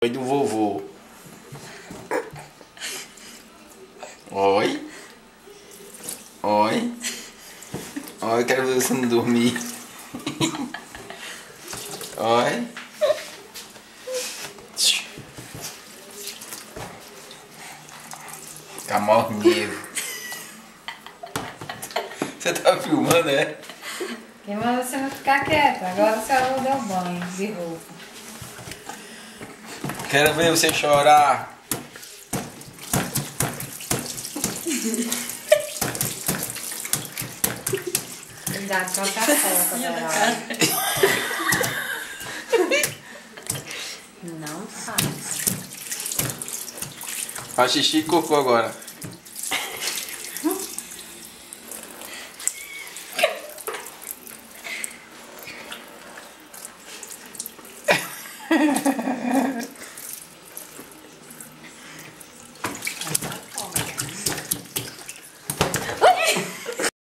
Oi do vovô. Oi. Oi. Oi, quero ver você não dormir. Oi. Fica morninho. Você tá filmando, é? Quem manda você não ficar quieto? Agora você não deu banho de roupa. Quero ver você chorar. Cuidado com a foto, Verônica. Não faz. Faz xixi e cocô agora.